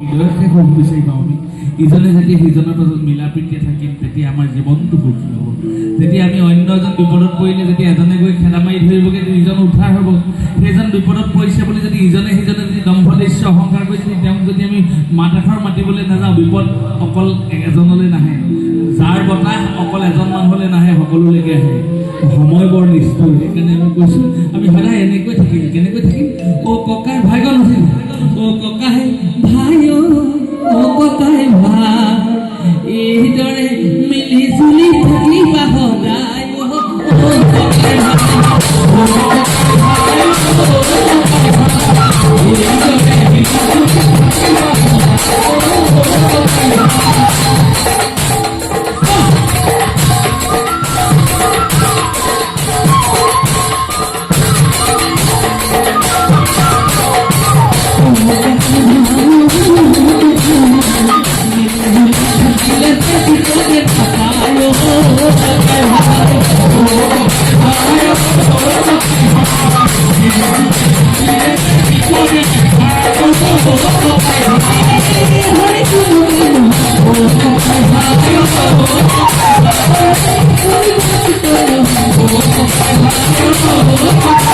শেষ হ'ব বিচাৰি পাওঁ আমি ইজনে যেতিয়া সিজনৰ মাজত মিলা প্ৰীতিৰে থাকিম তেতিয়া আমাৰ জীৱনটো সুখী হ'ব। যেতিয়া আমি অন্য এজন বিপদত পৰিলে যেতিয়া এজনে গৈ খেদা মাৰি ধৰিবগৈ ইজন উদ্ধাৰ হ'ব, সেইজন বিপদত পৰিছে বুলি যদি ইজনে সিজনে যদি দম্ভদৃশ্য অহংকাৰ কৰিছে তেওঁক যদি আমি মাত এষাৰ মাতিবলৈ নাযাওঁ, বিপদ অকল এজনলৈ নাহে, যাৰ বতাহ অকল এজন মানুহলৈ নাহে, সকলোলৈকে আহে। সময় বৰ নিষ্ঠুৰ, সেইকাৰণে আমি কৈছোঁ আমি সদায় এনেকৈ থাকিম। কেনেকৈ থাকিম? অ' ককাই ভাই গ'ল আছিল, অ' ককাই ভাই, অ' ককাই ভাই, এইদৰে মিলি জুলি থাকিবা সদায়। Oh,